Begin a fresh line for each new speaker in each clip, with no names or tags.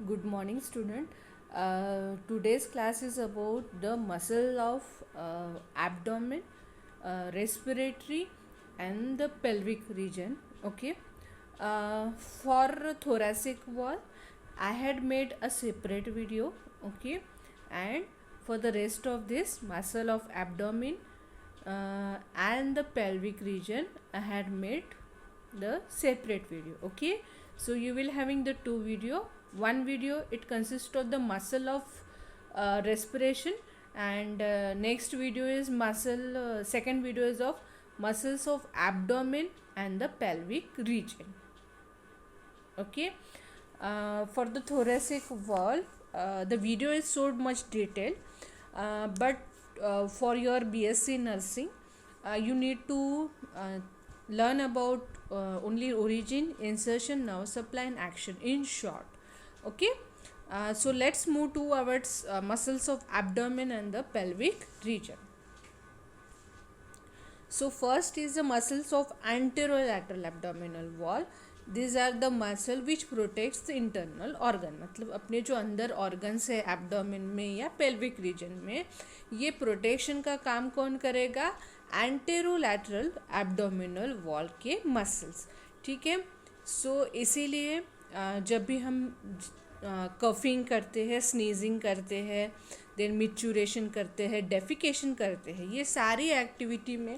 Good morning, student. Today's class is about the muscle of abdomen, respiratory, and the pelvic region. Okay. For thoracic wall, I had made a separate video. Okay, and for the rest of this muscle of abdomen and the pelvic region, I had made the separate video. Okay, so you will having the two video. One video it consists of the muscle of respiration, and next video is muscle second video is of muscles of abdomen and the pelvic region. Okay, for the thoracic wall, the video is so much detailed, but for your BSc nursing, you need to learn about only origin, insertion, nerve supply, and action in short. Okay, so let's move towards muscles of abdomen and the pelvic region. So first is the muscles of anterolateral abdominal wall. These are the muscle which protects the internal organ. मतलब अपने जो अंदर organs है abdomen में या pelvic region में, ये protection का काम कौन करेगा? Anterolateral abdominal wall के muscles. ठीक है, so इसीलिए जब भी हम कफिंग करते हैं, स्नीजिंग करते हैं, देन मिचुरेशन करते हैं, डेफिकेशन करते हैं, ये सारी एक्टिविटी में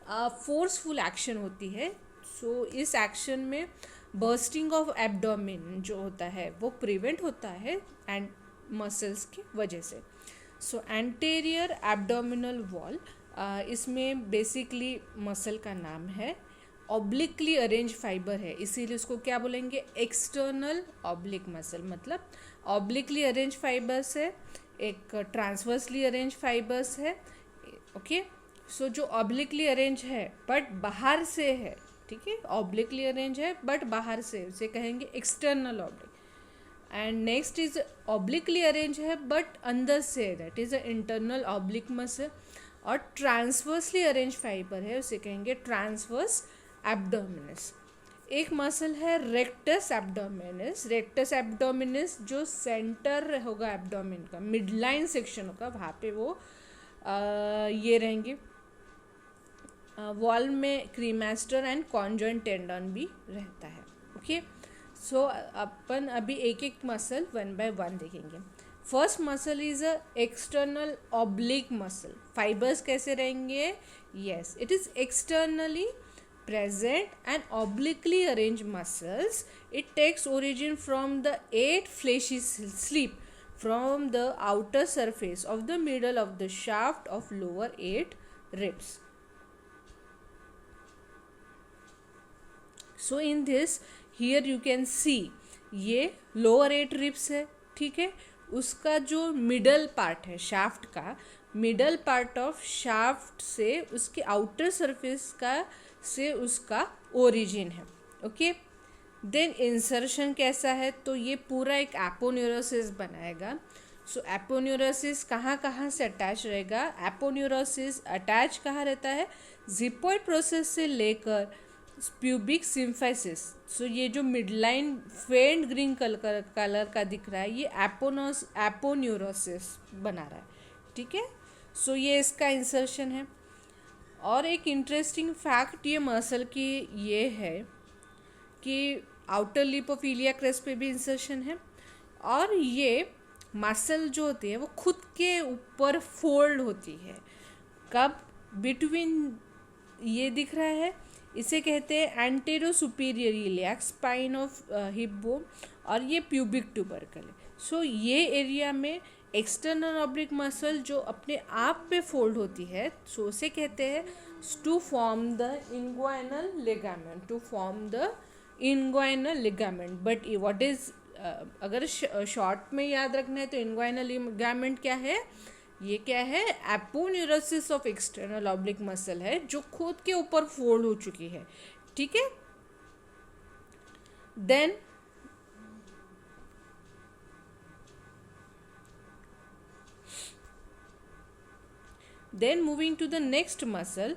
फोर्सफुल एक्शन होती है. सो इस एक्शन में बर्स्टिंग ऑफ एब्डोमेन जो होता है वो प्रिवेंट होता है एंड मसल्स की वजह से. सो एंटेरियर एब्डोमिनल वॉल, इसमें बेसिकली मसल का नाम है, ऑब्लिकली अरेंज फाइबर है, इसीलिए उसको क्या बोलेंगे? External oblique muscle. मतलब ऑब्लिकली अरेंज फाइबर्स है, एक ट्रांसवर्सली अरेंज फाइबर्स है. ओके, सो जो ऑब्लिकली अरेंज है बट बाहर से है, ठीक है, ऑब्लिकली अरेंज है बट बाहर से, उसे कहेंगे external oblique. And next is obliquely arrange है बट अंदर से, that is a internal oblique muscle. और ट्रांसवर्सली अरेंज फाइबर है, उसे कहेंगे ट्रांसवर्स एब्डोमिनस. एक मसल है रेक्टस एब्डोमिनस. रेक्टस एब्डोमिनस जो सेंटर होगा एब्डोमिन का, मिड लाइन सेक्शन होगा, वहाँ पे वो ये रहेंगे. वॉल में क्रीमास्टर एंड कॉन्जॉइंट टेंडन भी रहता है. ओके, सो अपन अभी एक एक मसल वन बाय वन देखेंगे. First muscle is a external oblique muscle. Fibres कैसे रहेंगे? Yes, it is externally present and obliquely arranged muscles. It takes origin from the 8 fleshy slip from the outer surface of the middle of the shaft of lower 8 ribs. So in this, here you can see ये lower 8 ribs है, ठीक है. उसका जो middle part है shaft का, middle part of shaft से उसके आउटर सरफेस का से उसका ओरिजिन है. ओके, देन इंसर्शन कैसा है? तो ये पूरा एक एपोन्यूरोसिस बनाएगा. सो एपोन्यूरोसिस कहाँ कहाँ से अटैच रहेगा? एपोन्यूरोसिस अटैच कहाँ रहता है? जिपोइड प्रोसेस से लेकर प्यूबिक सिम्फाइसिस. सो ये जो मिडलाइन फेंट ग्रीन कलर का दिख रहा है, ये एपोन्यूरोसिस बना रहा है, ठीक है. सो ये इसका इंसर्शन है. और एक इंटरेस्टिंग फैक्ट ये मसल की ये है कि outer lip of Elia crest पे भी इंसर्शन है. और ये मसल जो होती है वो खुद के ऊपर फोल्ड होती है. कब? बिटवीन, ये दिख रहा है, इसे कहते हैं anterior superior iliac spine of hip bone, और ये प्यूबिक ट्यूबरकल है. सो ये एरिया में एक्सटर्नल ऑब्लिक मसल जो अपने आप पे फोल्ड होती है, सो उसे कहते हैं to form the inguinal ligament. To form the inguinal ligament. But what is, अगर शॉर्ट में याद रखना है तो इंग्वाइनल लिगामेंट क्या है? ये क्या है? Aponeurosis of external oblique muscle है जो खुद के ऊपर फोल्ड हो चुकी है, ठीक है. Then moving to the next muscle,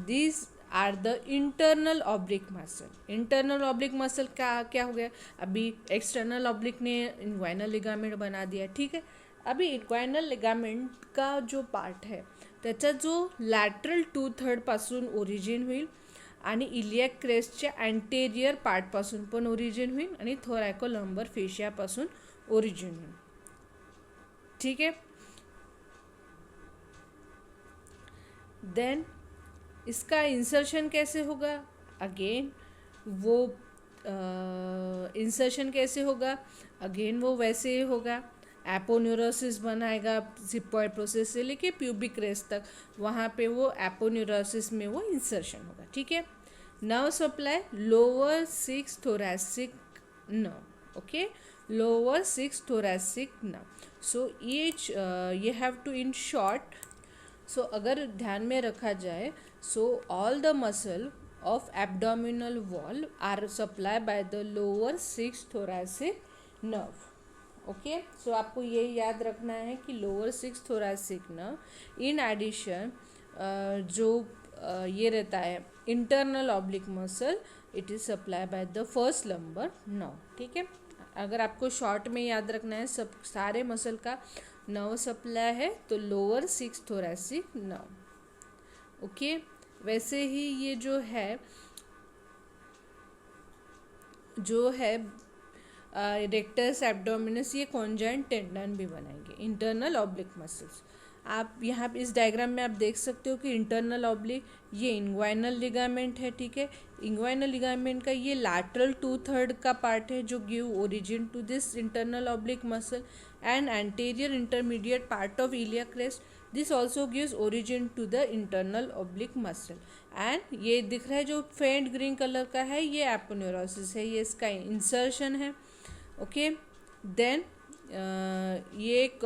these are the internal oblique muscle. Internal oblique muscle का क्या हो गया, अभी एक्सटर्नल ऑब्लिक ने इन्ग्वाइनल लिगामेंट बना दिया, ठीक है। अभी इन्ग्वाइनल लिगामेंट का जो पार्ट आहे त्याचा जो लॅटरल 2/3 पासून ओरिजिन होईल आणि इलियाक क्रेस्टच्या अँटेरियर पार्टपासून पण ओरिजिन होईल आणि थोरॅकोलंबर फेशियापासून ओरिजिन होईल, ठीक है। देन इसका इंसर्शन कैसे होगा, अगेन वो इंसर्शन कैसे होगा, अगेन वो वैसे ही होगा, एपोन्यूरोसिस बनाएगा जिपॉइड प्रोसेस से लेके प्यूबिक क्रेस्ट तक, वहाँ पे वो एपोन्यूरोसिस में वो इंसर्शन होगा, ठीक है। Nerve supply lower 6 thoracic nerve, okay, lower 6 thoracic nerve, so each you have to in short, so अगर ध्यान में रखा जाए, so all the muscle of abdominal wall are supplied by the lower 6 thoracic nerve, okay. So आपको ये याद रखना है कि lower 6 thoracic nerve in addition जो ये रहता है internal oblique muscle, it is supply by the first lumbar nerve, ठीक है। अगर आपको शॉर्ट में याद रखना है सब सारे मसल का नर्व सप्लाई है तो लोअर 6 thoracic नर्व, ओके। वैसे ही ये जो है रेक्टस एब्डोमिनस, ये कॉन्जाइंट टेंडन भी बनाएंगे इंटरनल ऑब्लिक मसल्स। आप यहाँ पे इस डायग्राम में आप देख सकते हो कि इंटरनल ऑब्लिक ये इंग्वाइनल लिगामेंट है, ठीक है। इंग्वाइनल लिगामेंट का ये लैटरल 2/3 का पार्ट है जो give origin to this internal oblique muscle and anterior intermediate part of iliac crest, this also gives origin to the internal oblique muscle. And ये दिख रहा है जो फेंट ग्रीन कलर का है ये एपोन्यूरोसिस है, ये इसका इंसर्शन है, ओके। देन ये एक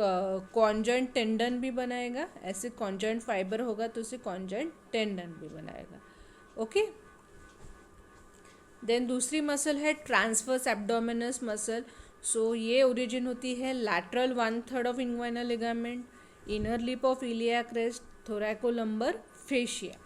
कॉन्जॉइंट टेंडन भी बनाएगा, ऐसे कॉन्जॉइंट फाइबर होगा तो उसे कॉन्जॉइंट टेंडन भी बनाएगा, ओके। देन दूसरी मसल है ट्रांसवर्स एब्डोमिनस मसल, सो ये ओरिजिन होती है lateral 1/3 of inguinal ligament, inner lip of iliac crest, thoracolumbar fascia.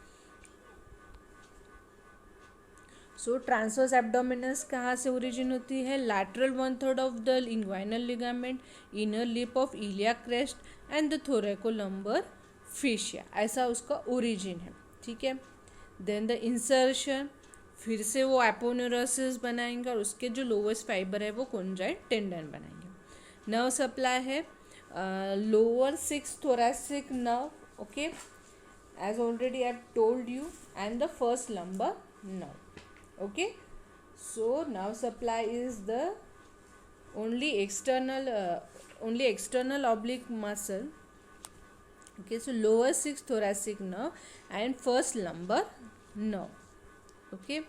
So transverse abdominis कहाँ से ओरिजिन होती है, lateral 1/3 of the inguinal ligament, inner lip of iliac crest and the thoracolumbar fascia, ऐसा उसका origin है, ठीक है। देन द इंसर्शन, फिर से वो एपोन्यूरोसिस बनाएंगे और उसके जो लोवेस्ट फाइबर है वो कॉन्जाइंट टेंडन बनाएंगे। नर्व सप्लाई है lower 6 thoracic nerve, okay, as already I have told you, and the first lumbar nerve, okay। So nerve supply is the only external oblique muscle, okay, so lower 6 thoracic nerve and first lumbar nerve, okay।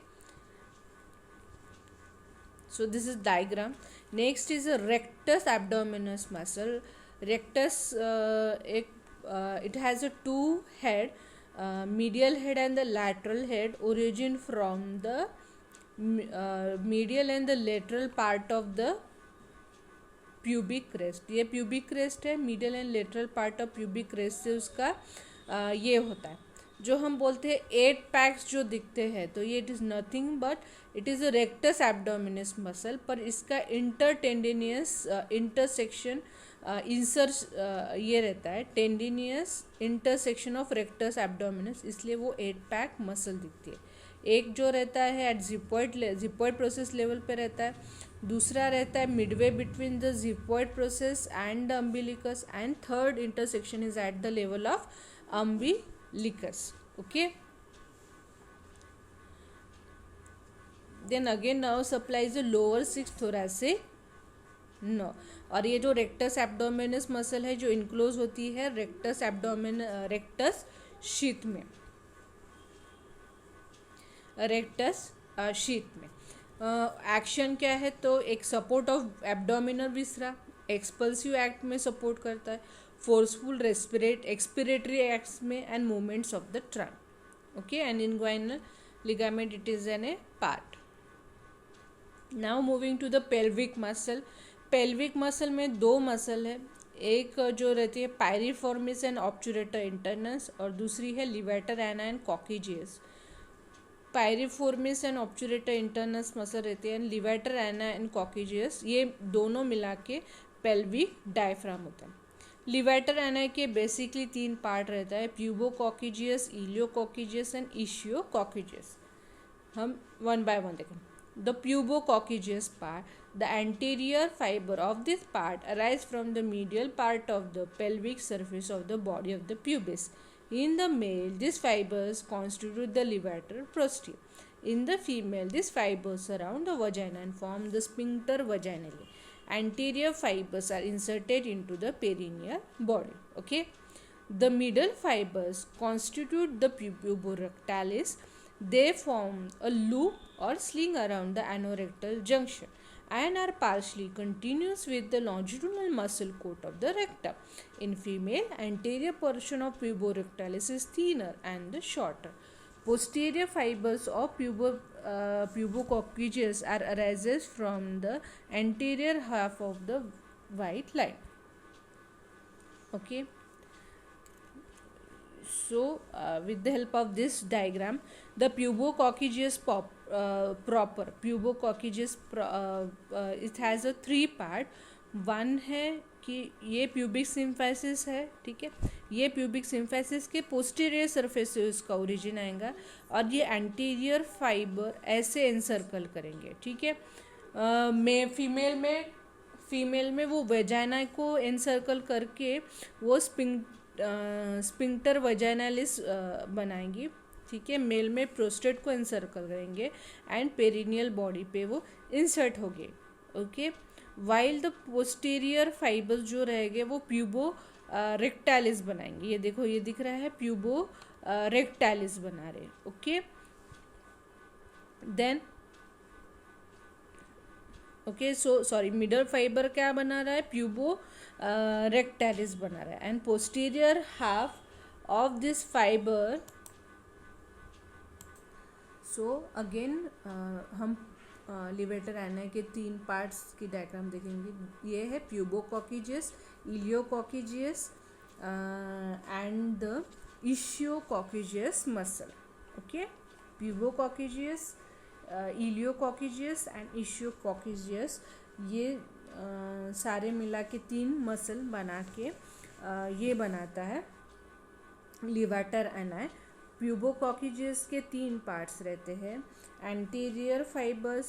So this is diagram. Next is a rectus abdominis muscle. Rectus it has a two head, medial head and the lateral head, origin from the medial and the lateral part of the pubic crest। ये pubic crest है, medial and lateral part of pubic crest से उसका ये होता है जो हम बोलते हैं 8 पैक्स जो दिखते हैं, तो ये it is nothing but it is a rectus abdominis muscle, पर इसका इंटरटेंडिनियस इंटरसेक्शन ये रहता है टेंडिनियस इंटरसेक्शन ऑफ रेक्टस एब्डोमिनस, इसलिए वो 8 पैक मसल दिखती है। एक जो रहता है एट जिपॉइड प्रोसेस लेवल पे रहता है, दूसरा रहता है midway between the xiphoid process and the umbilicus, and third intersection is at the level of umbilicus, okay. Then again nerve supply is lower 6 thoracic nerve, और ये जो रेक्टस एब्डोमिनस मसल है जो इनक्लोज होती है रेक्टस शीथ में, rectus sheath में। Action क्या है, तो एक support of abdominal viscera, expulsive act में सपोर्ट करता है, फोर्सफुल एक्सपिरेटरी एक्ट्स में, and movements of the trunk, okay. And inguinal ligament it is an a part. Now moving to the pelvic muscle. Pelvic muscle में दो muscle है, एक जो रहती है पायरिफॉर्मिस एंड ऑब्चुरेटर इंटरनस, और दूसरी है levator ani and coccygeus. Piriformis and obturator internus muscle रहते हैं, लिवेटर एना एंड कॉकिजियस, ये दोनों मिला के पेल्विक डायफ्राम होता है। लिवेटर एना के बेसिकली 3 पार्ट रहता है, प्यूबोकॉकिजियस, इलियोकॉकिजियस एंड इशियोकॉकिजियस। हम वन बाय वन देखें। The pubococcygeus part, the anterior fibre of this part arise from the medial part of the pelvic surface of the body of the pubis. In the male, these fibers constitute the levator prostria. In the female, these fibers surround the vagina and form the sphincter vaginale. Anterior fibers are inserted into the perineal body. Okay. The middle fibers constitute the puborectalis. They form a loop or sling around the anorectal junction and are partially continuous with the longitudinal muscle coat of the rectum. In female, anterior portion of puborectalis is thinner and shorter. Posterior fibers of pubococcygeus are arises from the anterior half of the white line. Okay. So, with the help of this diagram, the pubococcygeus proper, pubococcygeus it has a 3 part. One है कि ये pubic symphysis है, ठीक है, ये pubic symphysis के posterior surface से उसका ओरिजिन आएगा और ये एंटीरियर फाइबर ऐसे एनसर्कल करेंगे, ठीक है। फीमेल में वो वेजाइना को एनसर्कल करके वो स्पिंक्टर वजाइनालिस बनाएंगी, ठीक है। मेल में प्रोस्टेट को इंसर्कल करेंगे एंड पेरिनियल बॉडी पे वो इंसर्ट होंगे, okay. While the posterior fibres जो रहेंगे वो प्यूबो रेक्टालिस बनाएंगे। ये देखो, ये दिख रहा है, प्यूबो रेक्टालिस बना रहे, okay. Then okay, so sorry, middle fibre क्या बना रहा है, प्यूबो रेक्टालिस बना रहा है and posterior half of this fibre. So again हम लिवेटर एना के 3 पार्ट्स की डायग्राम देखेंगे। ये है pubococcygeus, iliococcygeus and the ischiococcygeus muscle, okay. Pubococcygeus, iliococcygeus and ischiococcygeus, ये सारे मिला के 3 मसल बना के ये बनाता है लिवेटर एना। प्यूबोकॉकिजियस के 3 पार्ट्स रहते हैं। एंटीरियर फाइबर्स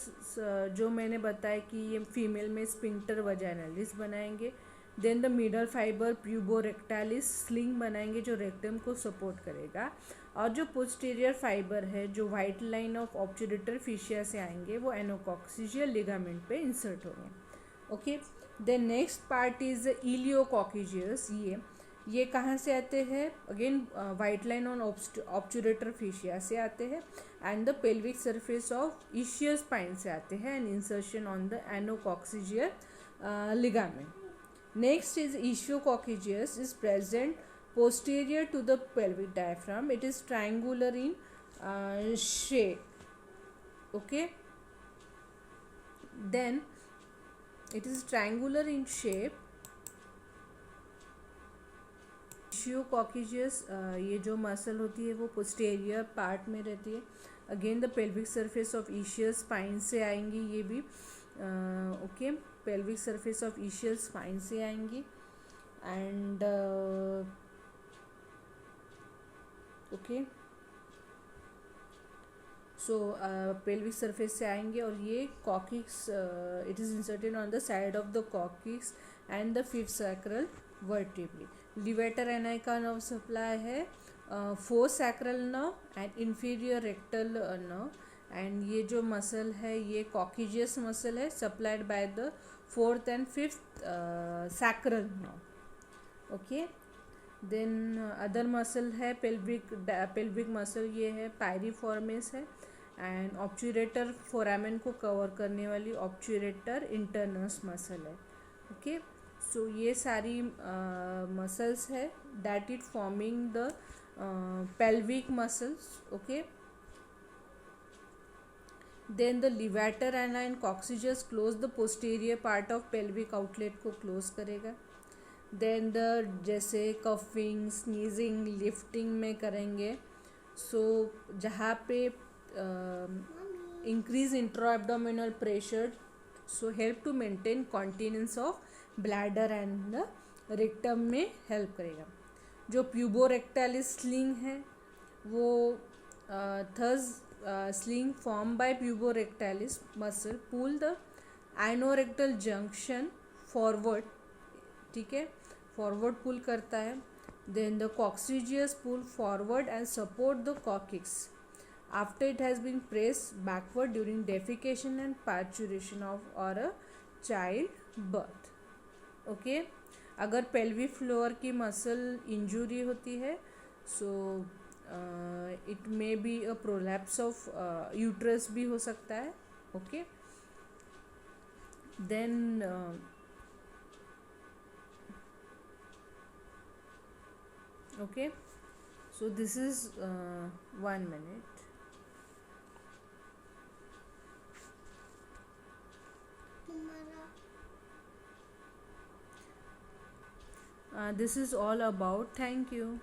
जो मैंने बताया कि ये फीमेल में स्पिंक्टर वजाइनालिस बनाएंगे। Then the middle fibre puborectalis sling बनाएंगे जो रेक्टम को सपोर्ट करेगा। और जो पोस्टीरियर फाइबर है जो white line of obturator fascia से आएंगे वो एनोकॉक्सिजियल लिगामेंट पे इंसर्ट होंगे, okay. Then next part is iliococcygeus. ये कहाँ से आते हैं, again white line on obturator fascia से आते हैं and the pelvic surface of इशियस स्पाइन से आते हैं and insertion on the anococcygeal ligament. Next is ischiococcygeus, is present posterior to the pelvic diaphragm. It is triangular in shape, okay. Then it is triangular in shape. इशियोकॉकिजियस, ये जो muscle होती है वो posterior part में रहती है। Again the pelvic surface of इशियस spine से आएंगी ये भी, ओके। पेल्विक सरफेस ऑफ इशियस स्पाइन से आएंगी and okay. So pelvic surface से आएंगे और ये coccyx, it is inserted on the side of the coccyx and the 5th sacral vertebrae. Levator ani का नर्व सप्लाई है 4th sacral nerve and inferior rectal nerve and ये जो muscle है ये कॉकिजियस मसल है supplied by the 4th and 5th sacral nerve, okay. Then other muscle है pelvic muscle, ये है पायरिफॉर्मिस है एंड ऑब्चुरेटर फोरामेन को कवर करने वाली ऑब्चुरेटर इंटरनस मसल है, ओके। सो ये सारी मसल्स है that it forming the pelvic muscles, okay. Then the levator ani and coccygeus close the posterior part of pelvic outlet को close करेगा। Then the जैसे कफिंग, स्नीजिंग, लिफ्टिंग में करेंगे, सो जहाँ पे increase intra-abdominal pressure, so help to maintain continence of bladder and the rectum में help करेगा. जो puborectalis sling है वो thus sling formed by puborectalis muscle pull the anorectal junction forward, ठीक है, forward pull करता है. Then the coccygeus pull forward and support the coccyx after it has been pressed backward during defecation and parturition of or a child birth. Okay, अगर pelvic floor की muscle injury होती है so it may be a prolapse of uterus भी हो सकता है. Okay, then okay, so this is 1 minute. This is all about. Thank you.